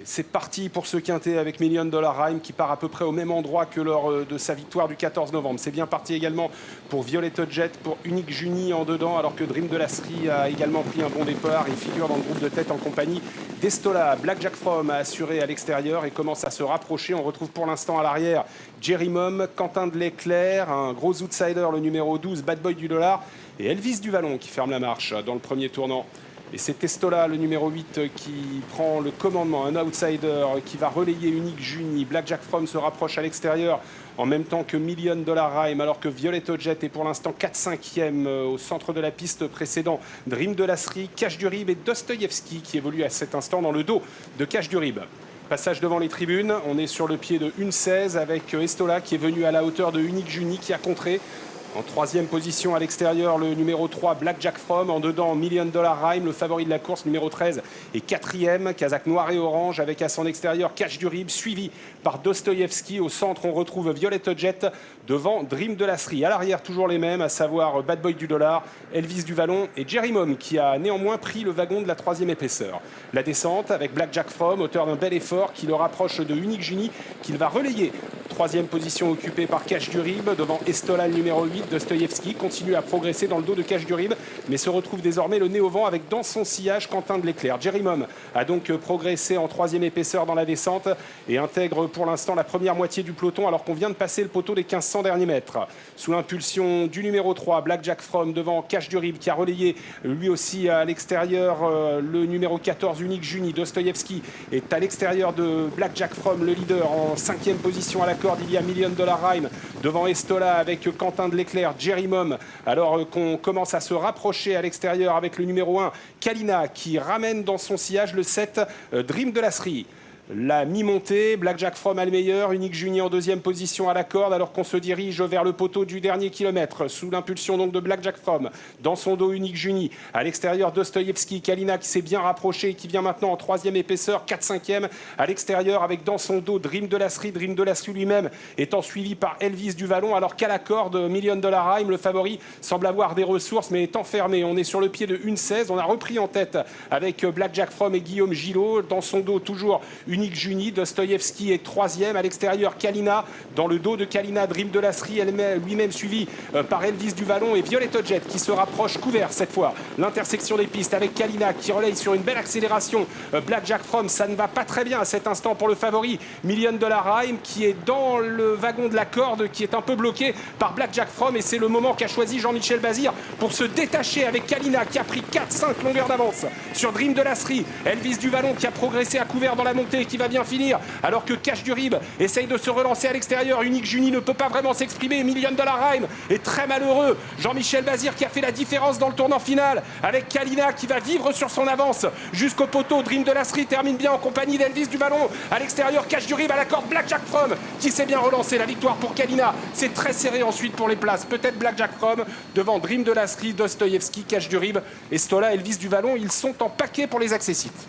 C'est parti pour ce quintet avec Million Dollar Rhyme qui part à peu près au même endroit que lors de sa victoire du 14 novembre. C'est bien parti également pour Violetta Jet, pour Unique Juni en dedans, alors que Dream de Lasserie a également pris un bon départ. Il figure dans le groupe de tête en compagnie d'Estola. Black Jack From a assuré à l'extérieur et commence à se rapprocher. On retrouve pour l'instant à l'arrière Jerry Mom, Quentin de l'Éclair, un gros outsider, le numéro 12, Bad Boy du Dollar, et Elvis du Vallon qui ferme la marche dans le premier tournant. Et c'est Estola, le numéro 8, qui prend le commandement, un outsider qui va relayer Unique Juni. Black Jack From se rapproche à l'extérieur en même temps que Million Dollar Rhyme, alors que Violetta Jet est pour l'instant 4-5e au centre de la piste précédent. Dream de Lasserie, Cash du Rib et Dostoyevski qui évolue à cet instant dans le dos de Cash du Rib. Passage devant les tribunes, on est sur le pied de 1,16 avec Estola qui est venu à la hauteur de Unique Juni qui a contré. En troisième position à l'extérieur, le numéro 3, Black Jack From. En dedans, Million Dollar Rhyme, le favori de la course, numéro 13, et 4e. Kazakh noir et orange avec à son extérieur Cash du Rib, suivi par Dostoyevski. Au centre, on retrouve Violetta Jet devant Dream de Lasserie. À l'arrière, toujours les mêmes, à savoir Bad Boy du Dollar, Elvis du Vallon et Jerry Mom qui a néanmoins pris le wagon de la troisième épaisseur. La descente avec Black Jack From, auteur d'un bel effort qui le rapproche de Unique Juni, qu'il va relayer. Troisième position occupée par Cash du Rib devant Estola, le numéro 8. Dostoyevski continue à progresser dans le dos de Cash du Rib, mais se retrouve désormais le nez au vent avec dans son sillage Quentin de l'Éclair. Jerry Mom a donc progressé en troisième épaisseur dans la descente et intègre pour l'instant la première moitié du peloton alors qu'on vient de passer le poteau des 1500 derniers mètres. Sous l'impulsion du numéro 3, Black Jack From devant Cash du Rib qui a relayé lui aussi à l'extérieur le numéro 14, Unique Juni. Dostoyevski est à l'extérieur de Black Jack From, le leader. En cinquième position à la corde, il y a Million Dollar Rhyme devant Estola avec Quentin de l'Éclair, Jerry Mom, alors qu'on commence à se rapprocher à l'extérieur avec le numéro 1, Kalina, qui ramène dans son sillage le 7, Dream de Lasserie. La mi-montée, Black Jack From a le meilleur, Unique Juni en deuxième position à la corde alors qu'on se dirige vers le poteau du dernier kilomètre sous l'impulsion donc de Black Jack From. Dans son dos, Unique Juni. À l'extérieur, Dostoyevski, Kalina qui s'est bien rapproché et qui vient maintenant en troisième épaisseur, 4-5e à l'extérieur avec dans son dos Dream de Lasserie. Dream de Lasserie lui-même étant suivi par Elvis du Vallon alors qu'à la corde, Million Dollar Rhyme, le favori, semble avoir des ressources mais est enfermé. On est sur le pied de 1,16. On a repris en tête avec Black Jack From et Guillaume Gillot. Dans son dos, toujours Unique Juni. Dostoyevski est troisième à l'extérieur. Kalina, dans le dos de Kalina, Dream de Lasserie, lui-même suivi par Elvis du Vallon et Violetta Jet qui se rapproche couvert cette fois. L'intersection des pistes avec Kalina qui relaye sur une belle accélération. Black Jack From, ça ne va pas très bien à cet instant pour le favori. Million Dollar Rhyme qui est dans le wagon de la corde qui est un peu bloqué par Black Jack From et c'est le moment qu'a choisi Jean-Michel Bazir pour se détacher avec Kalina qui a pris 4-5 longueurs d'avance sur Dream de Lasserie. Elvis du Vallon qui a progressé à couvert dans la montée qui va bien finir alors que Cash du Rib essaye de se relancer à l'extérieur. Unique Juni ne peut pas vraiment s'exprimer. Million Dollar Rhyme est très malheureux. Jean-Michel Bazir qui a fait la différence dans le tournant final avec Kalina qui va vivre sur son avance jusqu'au poteau. Dream de Lasserie termine bien en compagnie d'Elvis du Vallon. À l'extérieur, Cash du Rib à la corde, Black Jack From qui s'est bien relancé. La victoire pour Kalina. C'est très serré ensuite pour les places. Peut-être Black Jack From devant Dream de Lasserie, Dostoyevski, Cash du Rib, Estola, Elvis du Vallon. Ils sont en paquet pour les accessites.